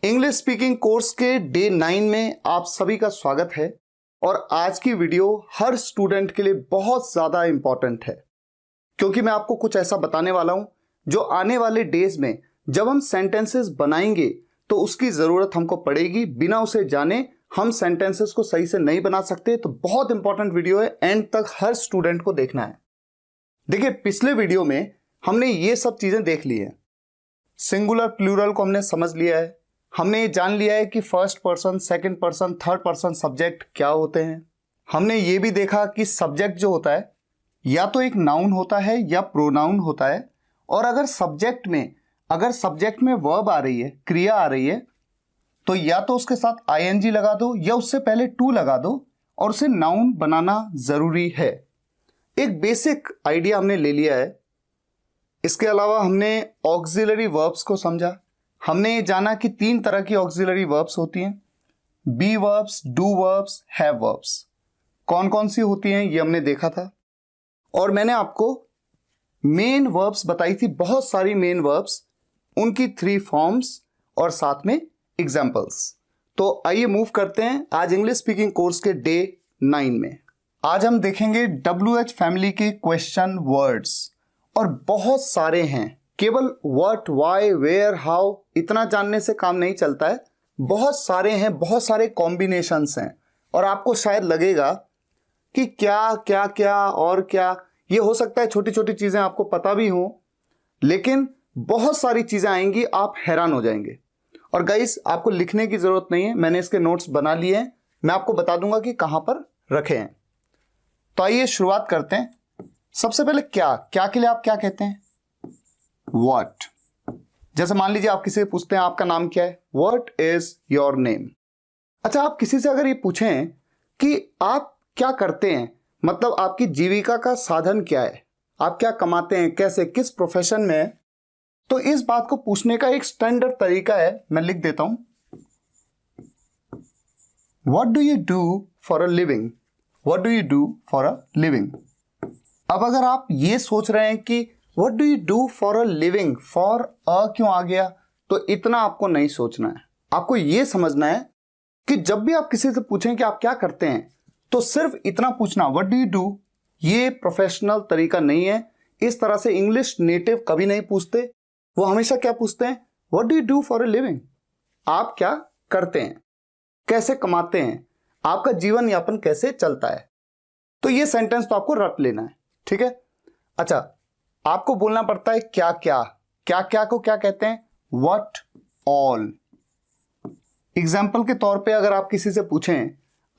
English speaking course के day 9 में आप सभी का स्वागत है। और आज की वीडियो हर स्टूडेंट के लिए बहुत ज़्यादा इंपॉर्टेंट है, क्योंकि मैं आपको कुछ ऐसा बताने वाला हूं जो आने वाले डेज में जब हम सेंटेंसेस बनाएंगे तो उसकी ज़रूरत हमको पड़ेगी। बिना उसे जाने हम सेंटेंसेस को सही से नहीं बना सकते। तो बहुत इंपॉर्टेंट वीडियो है, एंड तक हर स्टूडेंट को देखना है। देखिए, पिछले वीडियो में हमने ये सब चीज़ें देख ली है। सिंगुलर प्लूरल को हमने समझ लिया है। हमने ये जान लिया है कि first person, second person, third person subject क्या होते हैं। हमने ये भी देखा कि सब्जेक्ट जो होता है या तो एक नाउन होता है या प्रोनाउन होता है। और अगर सब्जेक्ट में वर्ब आ रही है, क्रिया आ रही है, तो या तो उसके साथ आईएनजी लगा दो या उससे पहले टू लगा दो और उसे नाउन बनाना जरूरी है। एक बेसिक आइडिया हमने ले लिया है। इसके अलावा हमने ऑक्सिलरी वर्ब्स को समझा। हमने ये जाना कि 3 तरह की ऑक्सिलरी वर्ब्स होती हैं, be verbs, do verbs, have verbs. कौन कौन सी होती हैं ये हमने देखा था। और मैंने आपको मेन वर्ब्स बताई थी, बहुत सारी मेन वर्ब्स, उनकी 3 फॉर्म्स और साथ में एग्जाम्पल्स। तो आइए मूव करते हैं आज इंग्लिश स्पीकिंग कोर्स के डे 9 में। आज हम देखेंगे WH फैमिली के क्वेश्चन वर्ड्स, और बहुत सारे हैं। केवल व्हाट, व्हाई, वेयर, हाउ इतना जानने से काम नहीं चलता है। बहुत सारे हैं, बहुत सारे कॉम्बिनेशंस हैं। और आपको शायद लगेगा कि क्या क्या क्या और क्या, ये हो सकता है छोटी छोटी चीजें आपको पता भी हो, लेकिन बहुत सारी चीजें आएंगी, आप हैरान हो जाएंगे। और गाइस, आपको लिखने की जरूरत नहीं है, मैंने इसके नोट्स बना लिए हैं। मैं आपको बता दूंगा कि कहां पर रखे हैं। तो आइए शुरुआत करते हैं। सबसे पहले क्या के लिए आप क्या कहते हैं? What। जैसे मान लीजिए आप किसी से पूछते हैं आपका नाम क्या है, What is your name। अच्छा, आप किसी से अगर ये पूछें कि आप क्या करते हैं, मतलब आपकी जीविका का साधन क्या है, आप क्या कमाते हैं, कैसे, किस प्रोफेशन में है, तो इस बात को पूछने का एक स्टैंडर्ड तरीका है। मैं लिख देता हूं, What do you do for a living। What do you do for a living। अब अगर आप ये सोच रहे हैं कि What do you do for a living, for a क्यों आ गया, तो इतना आपको नहीं सोचना है। आपको ये समझना है कि जब भी आप किसी से पूछें कि आप क्या करते हैं, तो सिर्फ इतना पूछना What do you do। ये प्रोफेशनल तरीका नहीं है। इस तरह से इंग्लिश नेटिव कभी नहीं पूछते। वो हमेशा क्या पूछते हैं, What do you do for a living। आप क्या करते हैं, कैसे कमाते हैं, आपका जीवन यापन कैसे चलता है। तो ये सेंटेंस तो आपको रट लेना है, ठीक है। अच्छा, आपको बोलना पड़ता है क्या क्या को क्या कहते हैं, व्हाट ऑल। एग्जाम्पल के तौर पे अगर आप किसी से पूछें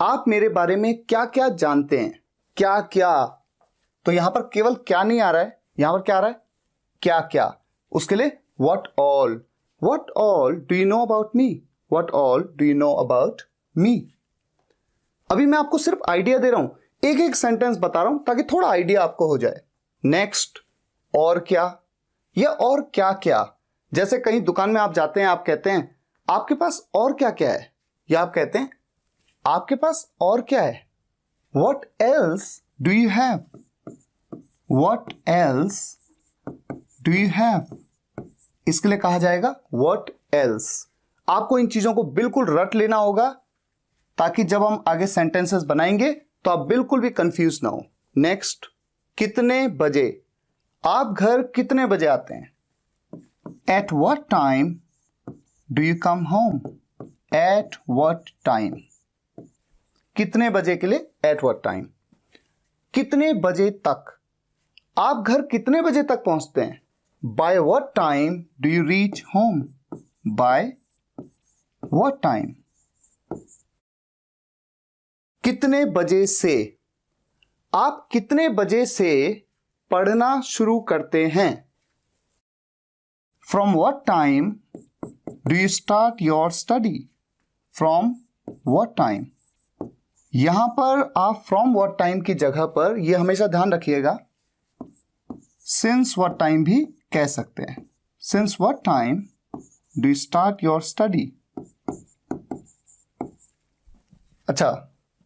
आप मेरे बारे में क्या क्या जानते हैं, क्या, तो यहां पर केवल क्या नहीं आ रहा है, यहां पर क्या आ रहा है, क्या। उसके लिए what all do you know about me, what all do you know about me. अभी मैं आपको सिर्फ आइडिया दे रहा हूं, एक एक सेंटेंस बता रहा हूं ताकि थोड़ा आइडिया आपको हो जाए। नेक्स्ट, और क्या, या और क्या। जैसे कहीं दुकान में आप जाते हैं, आप कहते हैं आपके पास और क्या क्या है, या आप कहते हैं आपके पास और क्या है, what else do you have, what else do you have. इसके लिए कहा जाएगा व्हाट एल्स। आपको इन चीजों को बिल्कुल रट लेना होगा ताकि जब हम आगे सेंटेंसेस बनाएंगे तो आप बिल्कुल भी कंफ्यूज ना हो। नेक्स्ट, कितने बजे, आप घर कितने बजे आते हैं, at what time do you come home, at what time. कितने बजे के लिए एट व्हाट टाइम। कितने बजे तक, आप घर कितने बजे तक पहुंचते हैं, by what time do you reach home, by what time. कितने बजे से, आप कितने बजे से पढ़ना शुरू करते हैं, from what time do you start your study, from what time. यहां पर आप फ्रॉम व्हाट टाइम की जगह पर यह हमेशा ध्यान रखिएगा सिंस व्हाट टाइम भी कह सकते हैं। Since what time do you start your study. अच्छा,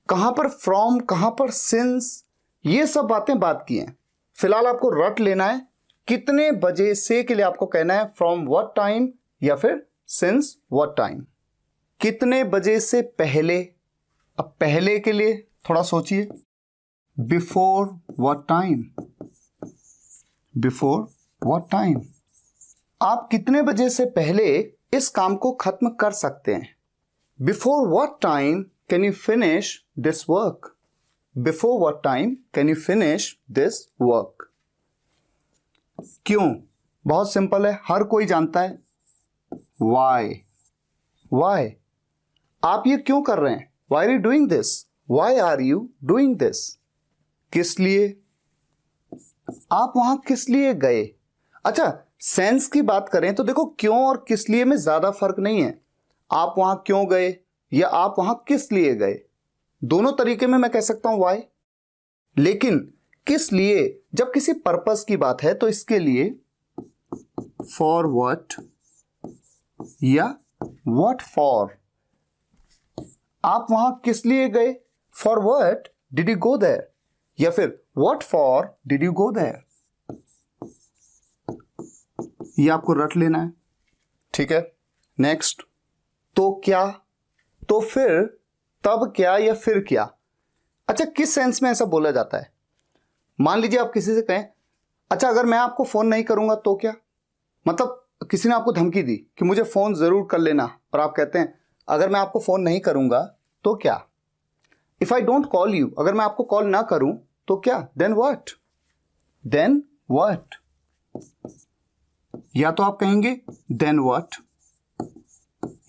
कहां पर फ्रॉम, कहां पर सिंस, ये सब बातें बात की हैं। फिलहाल आपको रट लेना है कितने बजे से के लिए आपको कहना है फ्रॉम व्हाट टाइम या फिर सिंस व्हाट टाइम, कितने बजे से पहले। अब पहले के लिए थोड़ा सोचिए, before what time, before what time, आप कितने बजे से पहले इस काम को खत्म कर सकते हैं। Before what time can you finish this work, before what time can you finish this work. क्यों? बहुत सिंपल है, हर कोई जानता है। वाई, वाई, आप ये क्यों कर रहे हैं? Why are you doing this, why are you doing this, किस लिए, आप वहां किस लिए गए। अच्छा, सेंस की बात करें तो देखो, क्यों और किस लिए में ज्यादा फर्क नहीं है। आप वहां क्यों गए या आप वहां किस लिए गए, दोनों तरीके में मैं कह सकता हूं वाई। लेकिन किस लिए, जब किसी पर्पस की बात है तो इसके लिए फॉर व्हाट या व्हाट फॉर। आप वहां किस लिए गए, for what did you go there, या फिर what for did you go there. ये आपको रट लेना है, ठीक है। नेक्स्ट, तो क्या, तो फिर, तब क्या या फिर क्या। अच्छा, किस सेंस में ऐसा बोला जाता है? मान लीजिए आप किसी से कहें, अच्छा अगर मैं आपको फोन नहीं करूंगा तो क्या, मतलब किसी ने आपको धमकी दी कि मुझे फोन जरूर कर लेना, और आप कहते हैं अगर मैं आपको फोन नहीं करूंगा तो क्या। If I don't call you, अगर मैं आपको कॉल ना करूं तो क्या, देन व्हाट, देन व्हाट। या तो आप कहेंगे देन व्हाट,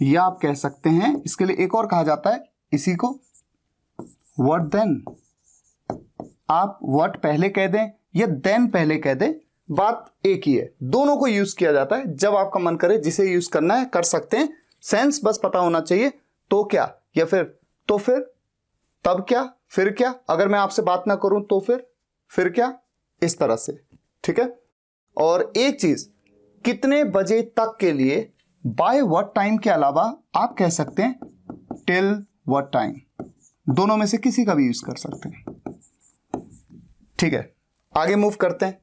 या आप कह सकते हैं, इसके लिए एक और कहा जाता है इसी को, व्हाट देन। आप व्हाट पहले कह दें या देन पहले कह दें, बात एक ही है, दोनों को यूज किया जाता है जब आपका मन करे, जिसे यूज करना है कर सकते हैं। सेंस बस पता होना चाहिए, तो क्या या फिर, तो फिर, तब क्या, फिर क्या, अगर मैं आपसे बात ना करूं तो फिर क्या, इस तरह से, ठीक है। और एक चीज, कितने बजे तक के लिए बाय व्हाट टाइम के अलावा आप कह सकते हैं टिल व्हाट टाइम, दोनों में से किसी का भी यूज कर सकते हैं, ठीक है। आगे मूव करते हैं।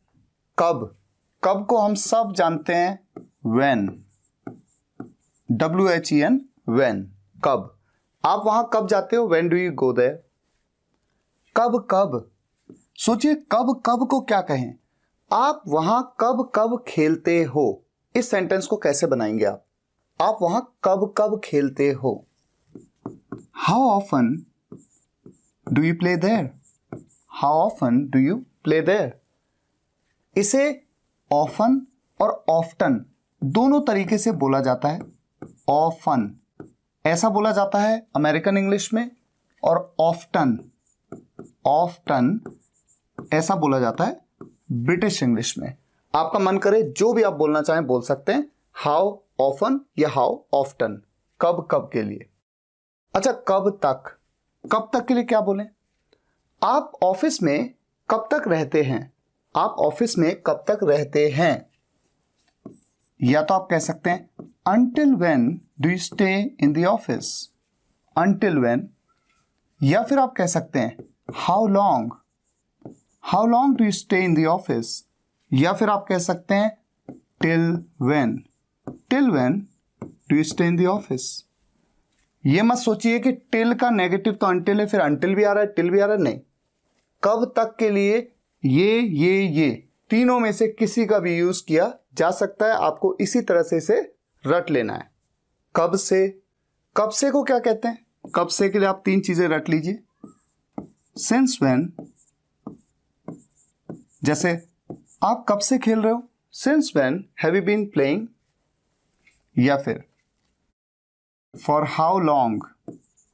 कब, कब को हम सब जानते हैं when, WHEN, when, कब। आप वहां कब जाते हो, when do you go there। कब कब, सोचिए कब कब को क्या कहें। आप वहां कब कब खेलते हो, इस सेंटेंस को कैसे बनाएंगे आप वहां कब कब खेलते हो। How often do you play there, how often do you play there. इसे ऑफन और ऑफ्टन दोनों तरीके से बोला जाता है। ऑफन ऐसा बोला जाता है अमेरिकन इंग्लिश में, और ऑफ्टन, ऑफ्टन ऐसा बोला जाता है ब्रिटिश इंग्लिश में। आपका मन करे जो भी आप बोलना चाहें बोल सकते हैं, हाउ ऑफन या हाउ ऑफ्टन, कब कब के लिए। अच्छा, कब तक, कब तक के लिए क्या बोलें। आप ऑफिस में कब तक रहते हैं, आप ऑफिस में कब तक रहते हैं। या तो आप कह सकते हैं until when do you stay in the office, until when। या फिर आप कह सकते हैं how long, how long do you stay in the office। या फिर आप कह सकते हैं till when, till when do you stay in the office। ये मत सोचिए कि till का नेगेटिव तो until है, फिर until भी आ रहा है, till भी आ रहा है, नहीं। कब तक के लिए ये तीनों में से किसी का भी यूज किया जा सकता है, आपको इसी तरह से इसे रट लेना है। कब से, कब से को क्या कहते हैं, कब से के लिए आप तीन चीजें रट लीजिए। सिंस व्हेन, जैसे आप कब से खेल रहे हो, since when have you been playing. या फिर for how long,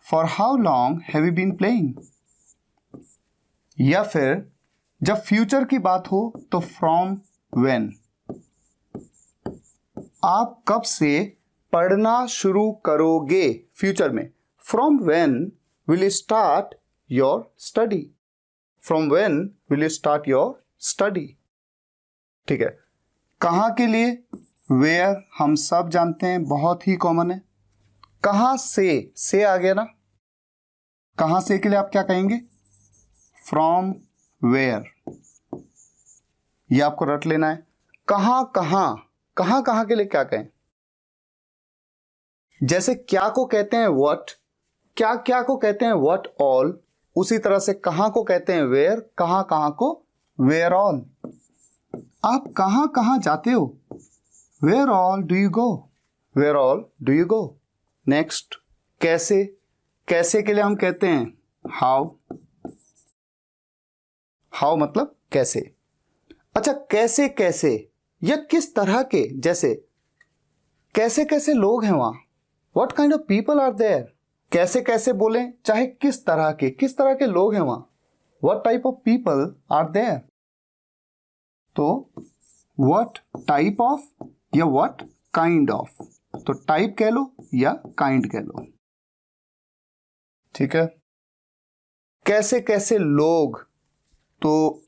for how long have you been playing. या फिर जब फ्यूचर की बात हो तो फ्रॉम व्हेन, आप कब से पढ़ना शुरू करोगे फ्यूचर में, from when will you start your study, from when will you start your study, ठीक है। कहां के लिए, वेयर हम सब जानते हैं, बहुत ही कॉमन है। कहां से आ गया ना, कहां से के लिए आप क्या कहेंगे, फ्रॉम वेयर। ये आपको रट लेना है। कहां कहां, कहां कहां के लिए क्या कहें, जैसे क्या को कहते हैं व्हाट, क्या क्या को कहते हैं व्हाट ऑल, उसी तरह से कहां को कहते हैं वेयर, कहां कहां को वेयर ऑल। आप कहां कहां जाते हो, where all do you go, where all do you go. Next, कैसे, कैसे के लिए हम कहते हैं हाउ, हाउ मतलब कैसे। अच्छा, कैसे कैसे या किस तरह के, जैसे कैसे कैसे लोग हैं वहां, what kind of people are there. कैसे कैसे बोलें चाहे किस तरह के लोग हैं वहां, what type of people are there. तो व्हाट टाइप ऑफ या व्हाट काइंड ऑफ, तो टाइप कह लो या काइंड कह लो, ठीक है। कैसे कैसे लोग, तो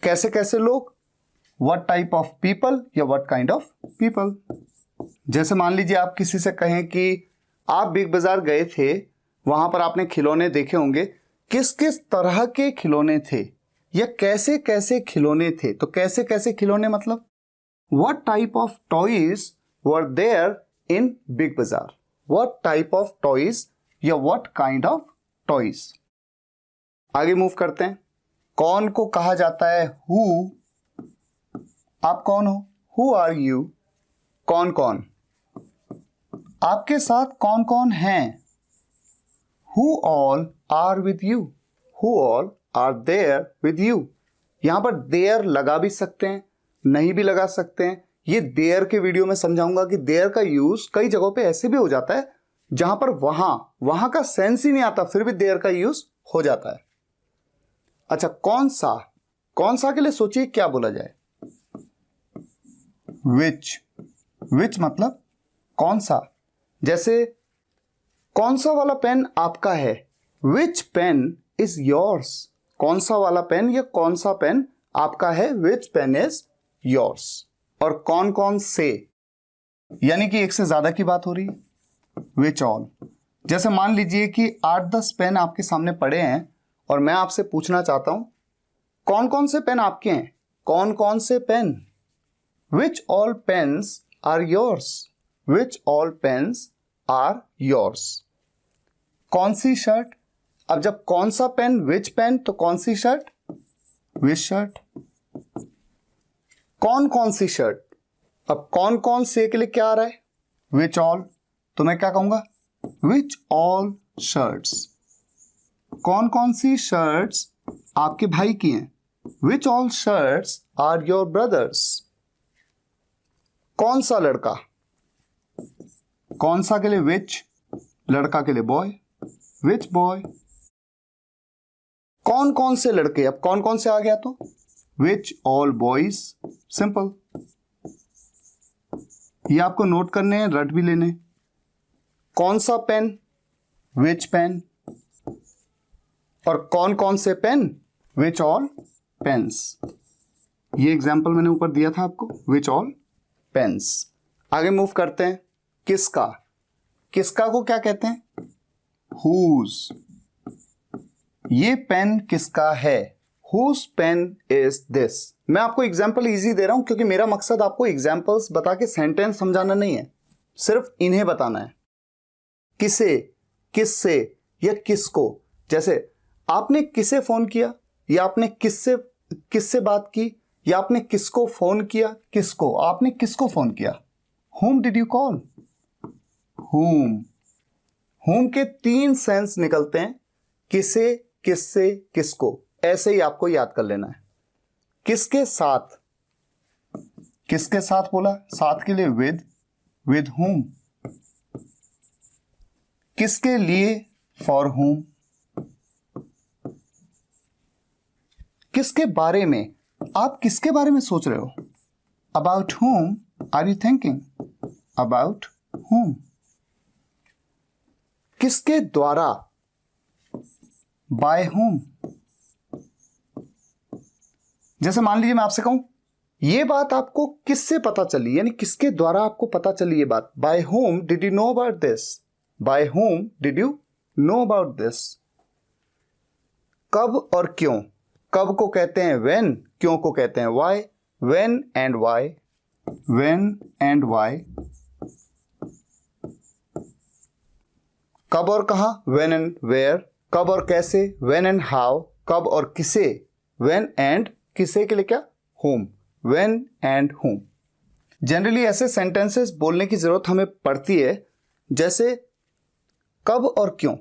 कैसे कैसे लोग, व्हाट टाइप ऑफ पीपल या व्हाट काइंड ऑफ पीपल। जैसे मान लीजिए आप किसी से कहें कि आप बिग बाजार गए थे, वहां पर आपने खिलौने देखे होंगे, किस किस तरह के खिलौने थे या कैसे कैसे खिलौने थे। तो कैसे कैसे खिलौने मतलब what type of toys were there in Big Bazaar, what type of toys या व्हाट काइंड ऑफ टॉयज। आगे मूव करते हैं। कौन को कहा जाता है हु, आप कौन हो, हु आर यू। कौन कौन, आपके साथ कौन कौन हैं, who all are with you, who all are there with you. यहां पर देयर लगा भी सकते हैं, नहीं भी लगा सकते हैं। ये देयर के वीडियो में समझाऊंगा कि देयर का यूज कई जगहों पे ऐसे भी हो जाता है जहां पर वहां का सेंस ही नहीं आता, फिर भी देयर का यूज हो जाता है। अच्छा, कौन सा, कौन सा के लिए सोचिए क्या बोला जाए, विच, विच मतलब कौन सा। जैसे कौन सा वाला पेन आपका है, विच पेन इज योर्स। कौन सा वाला पेन या कौन सा पेन आपका है, विच पेन इज योर्स। और कौन कौन से, यानी कि एक से ज्यादा की बात हो रही है, विच ऑल। जैसे मान लीजिए कि 8-10 पेन आपके सामने पड़े हैं और मैं आपसे पूछना चाहता हूं कौन कौन से पेन आपके हैं, कौन कौन से pen, which all pens are yours, which all pens are yours. कौन सी शर्ट, अब जब कौन सा पेन, विच पेन, तो कौन सी शर्ट, विच शर्ट। कौन कौन सी शर्ट, अब कौन कौन से के लिए क्या आ रहा है, विच ऑल, तो मैं क्या कहूंगा, विच ऑल शर्ट्स। कौन कौन सी शर्ट्स आपके भाई की हैं, which all shirts are your brothers. कौन सा लड़का, कौन सा के लिए विच, लड़का के लिए बॉय, विच बॉय। कौन कौन से लड़के, अब कौन कौन से आ गया तो विच ऑल बॉयज, सिंपल। ये आपको नोट करने हैं, रट भी लेने। कौन सा पेन, विच पेन, और कौन कौन से पेन, विच ऑल पेन्स। ये एग्जाम्पल मैंने ऊपर दिया था आपको, विच ऑल पेन्स। आगे मूव करते हैं। किसका, किसका को क्या कहते हैं, हुज। ये पेन किसका है, हुज पेन इज दिस। मैं आपको एग्जाम्पल इजी दे रहा हूं क्योंकि मेरा मकसद आपको एग्जाम्पल्स बता के सेंटेंस समझाना नहीं है, सिर्फ इन्हें बताना है। किसे, किससे या किसको। जैसे आपने किसे फोन किया, या आपने किससे किससे बात की, या आपने किसको फोन किया, किसको, आपने किसको फोन किया। whom did you call, whom। whom के 3 सेंस निकलते हैं, किसे, किससे, किसको। ऐसे ही आपको याद कर लेना है। किसके साथ, किसके साथ बोला, साथ के लिए with whom। किसके लिए, for whom। किसके बारे में, आप किसके बारे में सोच रहे हो, about whom are you thinking, about whom। किसके द्वारा, by whom। जैसे मान लीजिए मैं आपसे कहूं ये बात आपको किससे पता चली, यानी किसके द्वारा आपको पता चली ये बात, by whom did you know about this, by whom did you know about this। कब और क्यों, कब को कहते हैं when, क्यों को कहते हैं why, when and why, when and why। कब और कहाँ, व्हेन एंड वेयर, कब और कैसे, व्हेन एंड हाउ, कब और किसे, व्हेन एंड किसे के लिए क्या, whom, when and whom। Generally ऐसे सेंटेंसेस बोलने की जरूरत हमें पड़ती है, जैसे कब और क्यों।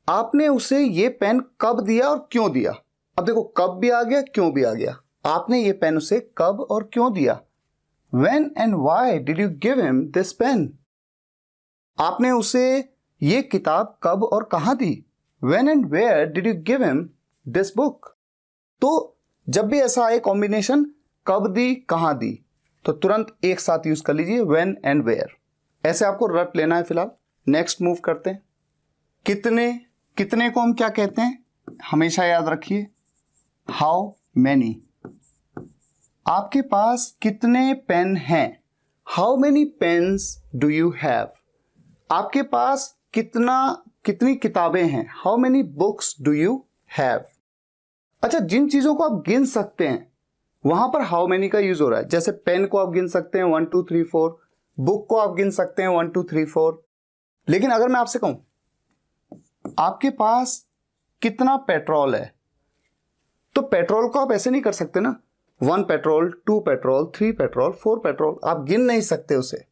आपने उसे ये पेन कब दिया और क्यों दिया। अब देखो कब भी आ गया, क्यों भी आ गया। आपने ये पेन उसे कब और क्यों दिया। When and why did you give him this pen? आपने उसे ये किताब कब और कहां दी। When and where did you give him this book? तो जब भी ऐसा आए कॉम्बिनेशन कब दी कहां दी, तो तुरंत एक साथ यूज कर लीजिए when and where। ऐसे आपको रट लेना है फिलहाल। नेक्स्ट मूव करते हैं। कितने, कितने को हम क्या कहते हैं, हमेशा याद रखिए, हाउ मैनी। आपके पास कितने पेन हैं, how many pens do you have. आपके पास कितनी किताबें हैं, how many books do you have. अच्छा, जिन चीजों को आप गिन सकते हैं वहां पर हाउ मैनी का यूज हो रहा है। जैसे पेन को आप गिन सकते हैं 1 2 3 4, बुक को आप गिन सकते हैं 1 2 3 4। लेकिन अगर मैं आपसे कहूं आपके पास कितना पेट्रोल है, तो पेट्रोल को आप ऐसे नहीं कर सकते ना, 1 पेट्रोल, 2 पेट्रोल, 3 पेट्रोल, 4 पेट्रोल, आप गिन नहीं सकते उसे।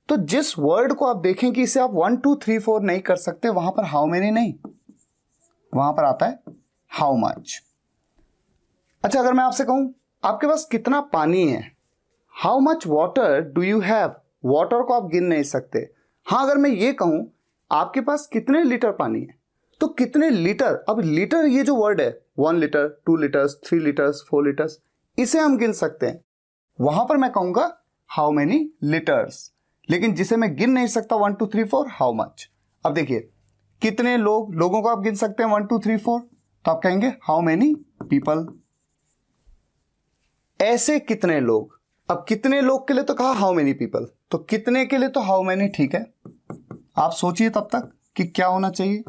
तो जिस वर्ड को आप देखें कि इसे आप 1 2 3 4 नहीं कर सकते, वहां पर हाउ मेनी नहीं, वहां पर आता है हाउ मच। अच्छा, अगर मैं आपसे कहूं आपके पास कितना पानी है, how much water do you have. Water को आप गिन नहीं सकते। हाँ, अगर मैं ये कहूं आपके पास कितने लीटर पानी है, तो कितने लीटर। अब लीटर ये जो वर्ड है, 1 लीटर, 2 लीटर्स, 3 लीटर्स, 4 लीटर्स, इसे हम गिन सकते हैं। वहां पर मैं कहूंगा हाउ मेनी लीटर्स। लेकिन जिसे मैं गिन नहीं सकता 1 2 3 4, हाउ मच। अब देखिए कितने लोग, लोगों को आप गिन सकते हैं 1 2 3 4, तो आप कहेंगे हाउ मेनी पीपल। ऐसे कितने लोग, अब कितने लोग के लिए तो कहा हाउ मेनी पीपल, तो कितने के लिए तो हाउ मेनी ठीक है। आप सोचिए तब तक कि क्या होना चाहिए।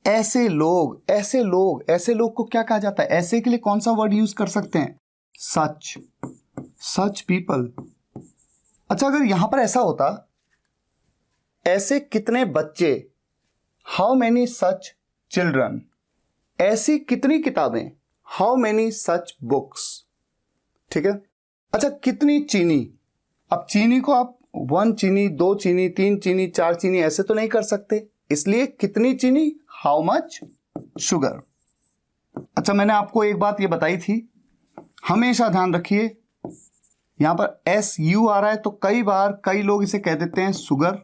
ऐसे लोग, ऐसे लोग, ऐसे लोग को क्या कहा जाता है, ऐसे के लिए कौन सा वर्ड यूज कर सकते हैं, सच, सच पीपल। अच्छा, अगर यहां पर ऐसा होता ऐसे कितने बच्चे, हाउ मेनी सच चिल्ड्रन। ऐसी कितनी किताबें, हाउ मेनी सच बुक्स। ठीक है। अच्छा, कितनी चीनी। अब चीनी को आप 1 चीनी, 2 चीनी, 3 चीनी, 4 चीनी ऐसे तो नहीं कर सकते, इसलिए कितनी चीनी, हाउ मच शुगर। अच्छा, मैंने आपको एक बात ये बताई थी, हमेशा ध्यान रखिए यहां पर SU आ रहा है, तो कई बार कई लोग इसे कह देते हैं सुगर।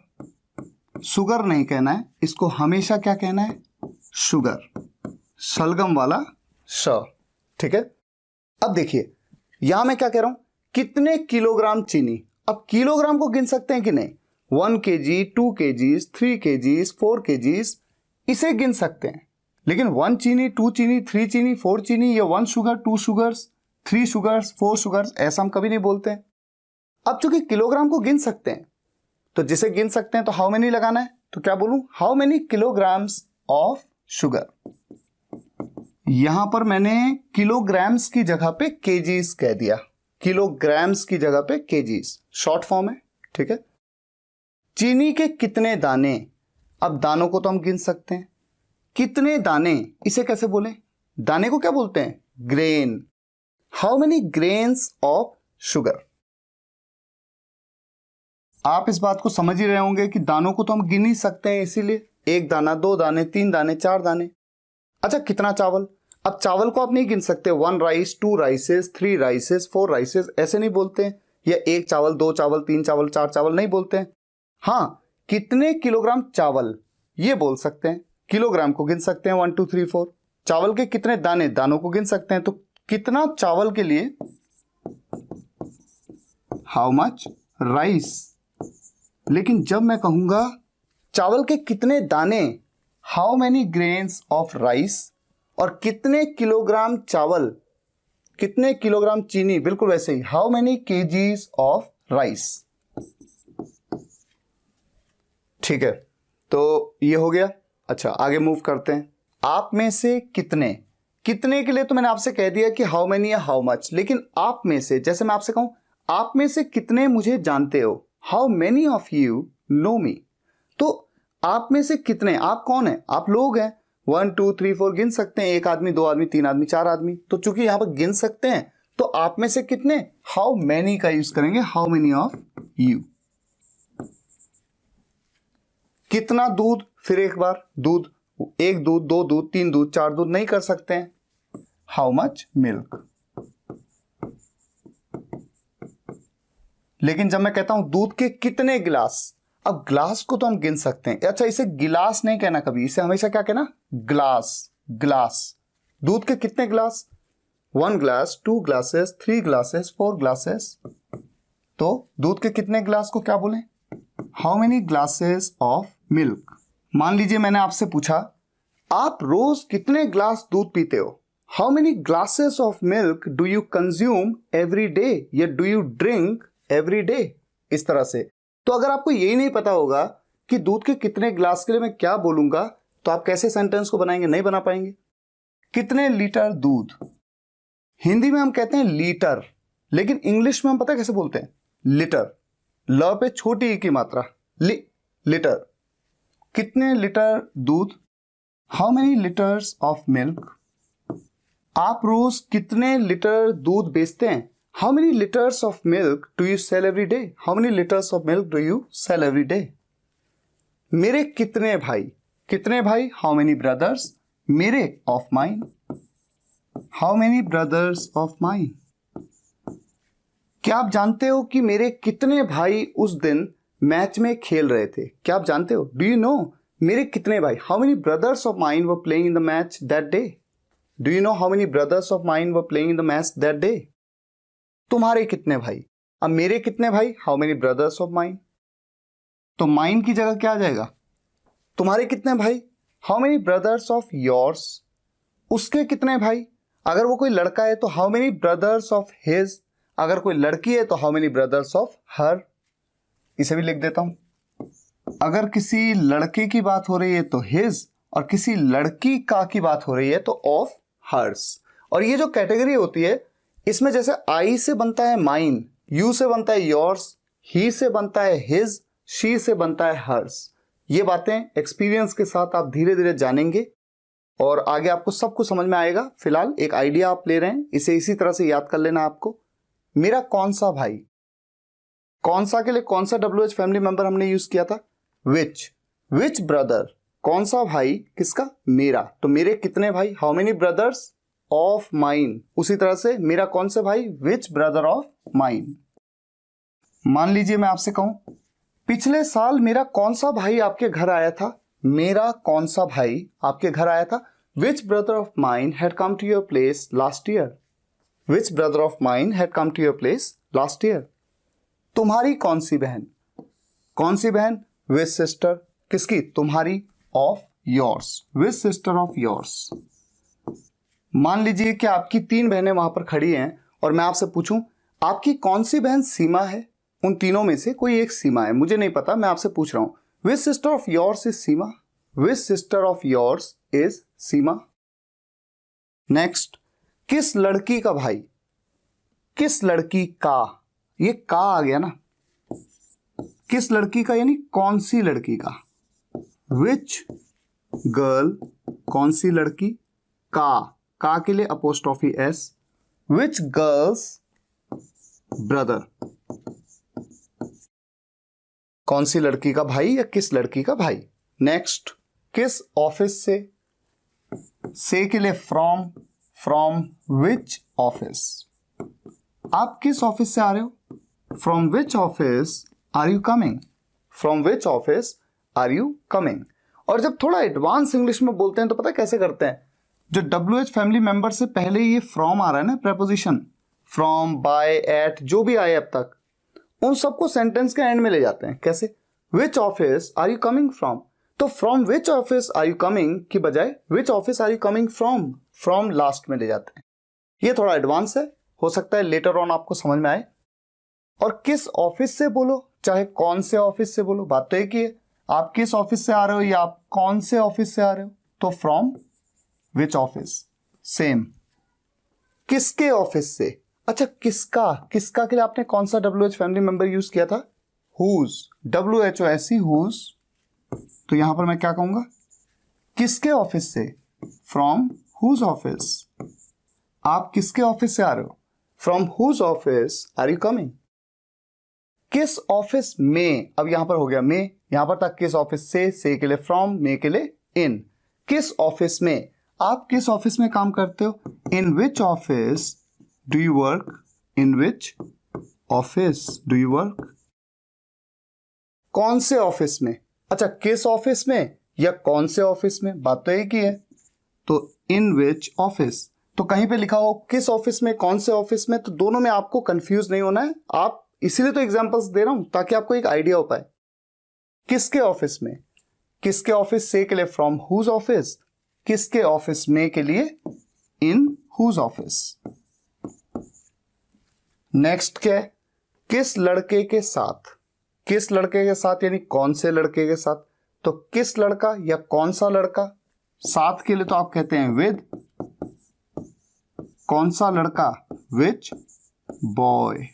सुगर नहीं कहना है इसको, हमेशा क्या कहना है, शुगर, शलगम वाला श। ठीक है। अब देखिए यहां मैं क्या कह रहा हूं, कितने किलोग्राम चीनी। अब किलोग्राम को गिन सकते हैं कि नहीं, 1 kg, 2 kgs, 3 kgs, 4 kgs, इसे गिन सकते हैं। लेकिन 1 चीनी, 2 चीनी, 3 चीनी, 4 चीनी, या 1 शुगर, 2 शुगर्स, 3 शुगर्स, 4 शुगर्स, ऐसा हम कभी नहीं बोलते हैं। अब चूंकि किलोग्राम को गिन सकते हैं, तो जिसे गिन सकते हैं तो हाउ मेनी लगाना है, तो क्या बोलूं, how many kilograms of sugar. यहां पर मैंने किलोग्राम्स की जगह पे केजीज कह दिया, किलोग्राम्स की जगह पे केजीज, शॉर्ट फॉर्म है। ठीक है। चीनी के कितने दाने। अब दानों को तो हम गिन सकते हैं, कितने दाने, इसे कैसे बोलें, दाने को क्या बोलते हैं, grain. How many grains of sugar. आप इस बात को समझ ही रहे होंगे कि दानों को तो हम गिन ही सकते हैं, इसीलिए 1 दाना, 2 दाने, 3 दाने, 4 दाने। अच्छा, कितना चावल। अब चावल को आप नहीं गिन सकते, 1 राइस, 2 राइसेस, 3 राइसेस, 4 राइसेस, ऐसे नहीं बोलते हैं। या 1 चावल, 2 चावल, 3 चावल, 4 चावल नहीं बोलते हैं। हाँ, कितने किलोग्राम चावल ये बोल सकते हैं, किलोग्राम को गिन सकते हैं 1 2 3 4। चावल के कितने दाने, दानों को गिन सकते हैं, तो कितना चावल के लिए हाउ मच राइस। लेकिन जब मैं कहूंगा चावल के कितने दाने, how many grains of rice, और कितने किलोग्राम चावल, कितने किलोग्राम चीनी, बिल्कुल वैसे ही, how many KGs of rice. ठीक है, तो ये हो गया। अच्छा, आगे मूव करते हैं। आप में से कितने, कितने के लिए तो मैंने आपसे कह दिया कि हाउ मेनी या हाउ मच। लेकिन आप में से, जैसे मैं आपसे कहूं आप में से कितने मुझे जानते हो, how many of you know me. तो आप में से कितने, आप कौन है, आप लोग हैं, 1 2 3 4 गिन सकते हैं, 1 आदमी 2 आदमी 3 आदमी 4 आदमी। तो चूंकि यहां पर गिन सकते हैं तो आप में से कितने, हाउ मैनी का यूज करेंगे, हाउ मैनी ऑफ यू। कितना दूध, फिर एक बार दूध, 1 दूध 2 दूध 3 दूध 4 दूध नहीं कर सकते हैं, हाउ मच मिल्क। लेकिन जब मैं कहता हूं दूध के कितने गिलास, अब ग्लास को तो हम गिन सकते हैं, अच्छा इसे गिलास नहीं कहना कभी, इसे हमेशा क्या कहना, ग्लास। ग्लास, दूध के कितने glass, 1 glass 2 glasses 3 glasses 4 glasses. तो दूध के कितने ग्लास को क्या बोलें, how many glasses of milk. मान लीजिए मैंने आपसे पूछा आप रोज कितने ग्लास दूध पीते हो, how many glasses of milk do you consume every day, या do you drink every day, इस तरह से। तो अगर आपको यही नहीं पता होगा कि दूध के कितने ग्लास के लिए मैं क्या बोलूंगा, तो आप कैसे सेंटेंस को बनाएंगे, नहीं बना पाएंगे। कितने लीटर दूध, हिंदी में हम कहते हैं लीटर, लेकिन इंग्लिश में हम पता कैसे बोलते हैं, लीटर, ल पे छोटी ई की मात्रा, लीटर। कितने लीटर दूध, how many litres of milk. आप रोज कितने लीटर दूध बेचते हैं, how many litres of milk do you sell every day, how many litres of milk do you sell every day. मेरे कितने भाई, कितने भाई, हाउ मेनी ब्रदर्स, मेरे of mine, how many brothers of mine. क्या आप जानते हो कि मेरे कितने भाई उस दिन मैच में खेल रहे थे, क्या आप जानते हो, डू यू नो, मेरे कितने भाई, how many brothers of mine were playing in the match that day, do you know how many brothers of mine were playing in the match that day. तुम्हारे कितने भाई, अब मेरे कितने भाई, how many brothers of mine, तो mine की जगह क्या आ जाएगा, तुम्हारे कितने भाई, how many brothers of yours. उसके कितने भाई, अगर वो कोई लड़का है तो how many brothers of his, अगर कोई लड़की है तो how many brothers of her. इसे भी लिख देता हूं, अगर किसी लड़के की बात हो रही है तो हिज, और किसी लड़की का की बात हो रही है तो ऑफ हर्स। और ये जो कैटेगरी होती है इसमें जैसे आई से बनता है माइन, यू से बनता है योर्स, ही से बनता है हिज, शी से बनता है हर्स। ये बातें एक्सपीरियंस के साथ आप धीरे धीरे जानेंगे और आगे आपको सब कुछ समझ में आएगा। फिलहाल एक आइडिया आप ले रहे हैं, इसे इसी तरह से याद कर लेना आपको। मेरा कौन सा भाई, कौन सा के लिए कौन सा WH फैमिली मेंबर हमने यूज किया था, विच ब्रदर, कौन सा भाई किसका, मेरा, तो मेरे कितने भाई, how many brothers of mine. उसी तरह से मेरा कौन सा भाई, विच ब्रदर ऑफ माइन। मान लीजिए मैं आपसे कहूं पिछले साल मेरा कौन सा भाई आपके घर आया था, मेरा कौन सा भाई आपके घर आया था, which brother of mine had come to your place last year, which brother of mine had come to your place last year. तुम्हारी कौन सी बहन, कौन सी बहन, विच सिस्टर, किसकी, तुम्हारी, of yours, which sister of yours. मान लीजिए कि आपकी 3 बहनें वहां पर खड़ी हैं और मैं आपसे पूछूं आपकी कौन सी बहन सीमा है, उन तीनों में से कोई एक सीमा है, मुझे नहीं पता, मैं आपसे पूछ रहा हूं, which sister of yours is Seema, which sister of yours is Seema. Next, किस लड़की का भाई, किस लड़की का, ये का आ गया ना, किस लड़की का यानी कौन सी लड़की का, विच गर्ल, कौन सी लड़की, का के लिए अपोस्ट्रोफी एस, विच गर्ल्स ब्रदर, कौन सी लड़की का भाई या किस लड़की का भाई। नेक्स्ट, किस ऑफिस से के लिए फ्रॉम, फ्रॉम विच ऑफिस, आप किस ऑफिस से आ रहे हो, from which office are you coming, from which office are you coming. और जब थोड़ा एडवांस इंग्लिश में बोलते हैं तो पता कैसे करते हैं, जो WH फैमिली मेंबर से पहले ये फ्रॉम आ रहा है ना, प्रेपोजिशन, फ्रॉम, बाय, एट, जो भी आए अब तक, उन सबको सेंटेंस के एंड में ले जाते हैं। कैसे, which office are you coming from, तो from which office are you coming की बजाय which office are you coming from, from last में ले जाते हैं। ये थोड़ा एडवांस है, हो सकता है लेटर ऑन आपको समझ में आए। और किस ऑफिस से बोलो चाहे कौन से ऑफिस से बोलो, बात तो एक ही है, आप किस ऑफिस से आ रहे हो या आप कौन से ऑफिस से आ रहे हो, तो फ्रॉम विच ऑफिस, सेम। किसके ऑफिस से, अच्छा किसका, किसका के लिए आपने कौन सा WH फैमिली मेंबर यूज किया था, हुज, WHOSE, हुज। तो यहां पर मैं क्या कहूंगा, किसके ऑफिस से, फ्रॉम हुज ऑफिस। आप किसके ऑफिस से आ रहे हो, from whose office are you coming. किस ऑफिस में, अब यहां पर हो गया में, यहां पर था किस ऑफिस से के लिए फ्रॉम, में के लिए इन। किस ऑफिस में, आप किस ऑफिस में काम करते हो, in which office do you work, in which office do you work. कौन से ऑफिस में, अच्छा किस ऑफिस में या कौन से ऑफिस में, बात तो एक ही है। तो इन विच ऑफिस, तो कहीं पे लिखा हो किस ऑफिस में कौन से ऑफिस में, तो दोनों में आपको कंफ्यूज नहीं होना है। आप इसीलिए तो एग्जांपल्स दे रहा हूं ताकि आपको एक आइडिया हो पाए। किसके ऑफिस में, किसके ऑफिस से के लिए फ्रॉम हुज ऑफिस, किसके ऑफिस में के लिए इन हुज ऑफिस। नेक्स्ट क्या है, किस लड़के के साथ, किस लड़के के साथ यानी कौन से लड़के के साथ। तो किस लड़का या कौन सा लड़का, साथ के लिए तो आप कहते हैं विद, कौन सा लड़का विच बॉय।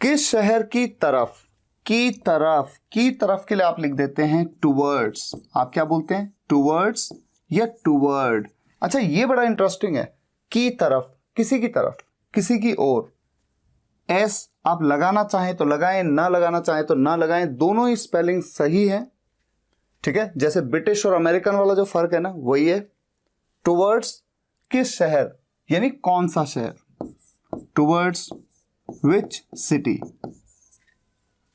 किस शहर की तरफ, की तरफ, की तरफ के लिए आप लिख देते हैं टूवर्ड्स। आप क्या बोलते हैं, टूवर्ड्स या टूवर्ड। अच्छा ये बड़ा इंटरेस्टिंग है, की तरफ, किसी की तरफ, किसी की ओर। एस आप लगाना चाहें तो लगाएं, ना लगाना चाहें तो ना लगाएं, दोनों ही स्पेलिंग सही है, ठीक है। जैसे ब्रिटिश और अमेरिकन वाला जो फर्क है ना वही है। टूवर्ड्स किस शहर यानी कौन सा शहर, टूवर्ड्स विच सिटी।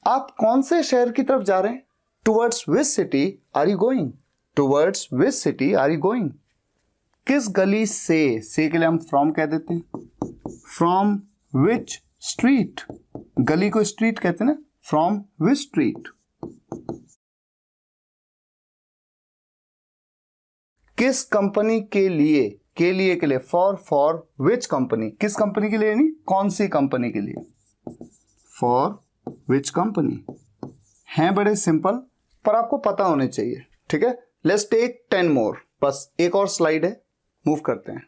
आप कौन से शहर की तरफ जा रहे हैं, towards which city are you going, towards which city are you going. किस गली से के लिए हम फ्रॉम कह देते हैं, फ्रॉम विच स्ट्रीट, गली को स्ट्रीट कहते हैं ना, फ्रॉम विच स्ट्रीट। किस कंपनी के लिए, के लिए फॉर विच कंपनी, किस कंपनी के लिए यानी कौन सी कंपनी के लिए, फॉर विच कंपनी। हैं बड़े सिंपल पर आपको पता होने चाहिए, ठीक है। लेट्स टेक 10 मोर, बस एक और स्लाइड है, मूव करते हैं।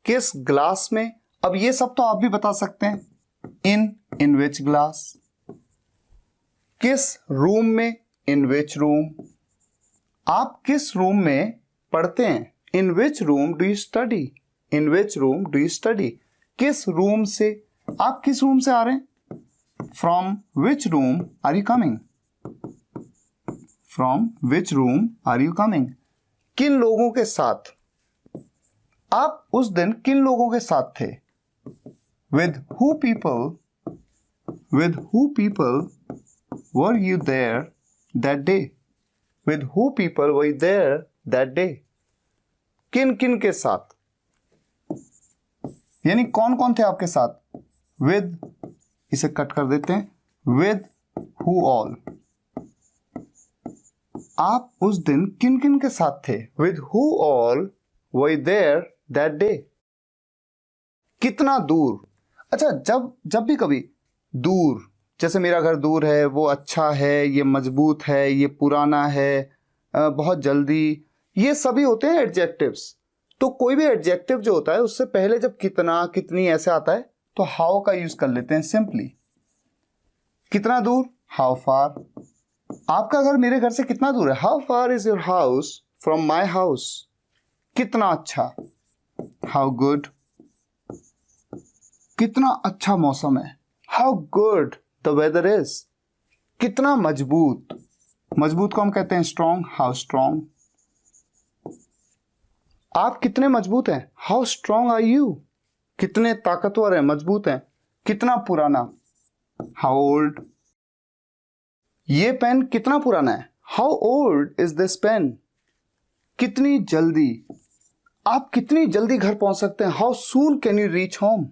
किस ग्लास में, अब ये सब तो आप भी बता सकते हैं, इन विच ग्लास। किस रूम में, इन विच रूम। आप किस रूम में पढ़ते हैं, in which room do you study, in which room do you study. किस रूम से, आप किस रूम से आ रहे हैं, from which room are you coming, from which room are you coming. किन लोगों के साथ, आप उस दिन किन लोगों के साथ थे, with who people were you there that day, with who people were you there that day। किन किन के साथ यानी कौन कौन थे आपके साथ, with, इसे कट कर देते हैं, with who all। आप उस दिन किन किन के साथ थे, with who all were you there that day। कितना दूर, अच्छा जब भी कभी दूर, जैसे मेरा घर दूर है, वो अच्छा है, ये मजबूत है, ये पुराना है, बहुत जल्दी, ये सभी होते हैं एडजेक्टिव्स। तो कोई भी एडजेक्टिव जो होता है उससे पहले जब कितना, कितनी ऐसे आता है तो हाउ का यूज कर लेते हैं सिंपली। कितना दूर, हाउ फार। आपका घर मेरे घर से कितना दूर है, how far is your house from my house. कितना अच्छा, हाउ गुड। कितना अच्छा मौसम है, how good the weather is. कितना मजबूत, मजबूत को हम कहते हैं स्ट्रॉन्ग, हाउ स्ट्रॉन्ग। आप कितने मजबूत हैं, हाउ स्ट्रॉन्ग आर यू। कितने ताकतवर हैं, मजबूत हैं। कितना पुराना, हाउ ओल्ड। ये पेन कितना पुराना है, how old is this pen. कितनी जल्दी, आप कितनी जल्दी घर पहुंच सकते हैं, how soon can you reach home,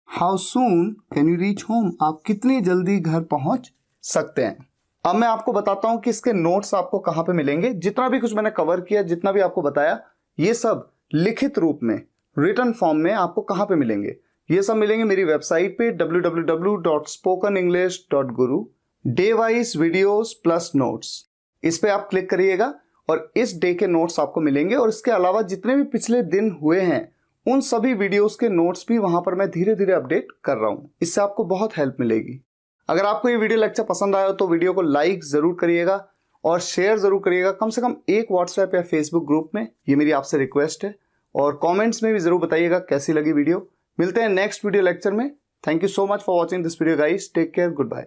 how soon can you reach home. आप कितनी जल्दी घर पहुंच सकते हैं। अब मैं आपको बताता हूं कि इसके नोट्स आपको कहां पे मिलेंगे। जितना भी कुछ मैंने कवर किया, जितना भी आपको बताया, ये सब लिखित रूप में, रिटन फॉर्म में आपको कहां पे मिलेंगे। ये सब मिलेंगे मेरी वेबसाइट पे www.spokenenglish.guru, day wise videos plus notes. इस पे आप क्लिक करिएगा और इस डे के नोट्स आपको मिलेंगे। और इसके अलावा जितने भी पिछले दिन हुए हैं उन सभी वीडियोस के नोट्स भी वहां पर मैं धीरे धीरे अपडेट कर रहा हूं। इससे आपको बहुत हेल्प मिलेगी। अगर आपको ये वीडियो लेक्चर पसंद आया हो तो वीडियो को लाइक ज़रूर करिएगा और शेयर ज़रूर करिएगा, कम से कम एक व्हाट्सएप या फेसबुक ग्रुप में। ये मेरी आपसे रिक्वेस्ट है। और कमेंट्स में भी ज़रूर बताइएगा कैसी लगी वीडियो। मिलते हैं नेक्स्ट वीडियो लेक्चर में। Thank you so much for watching this video guys. Take care, good bye.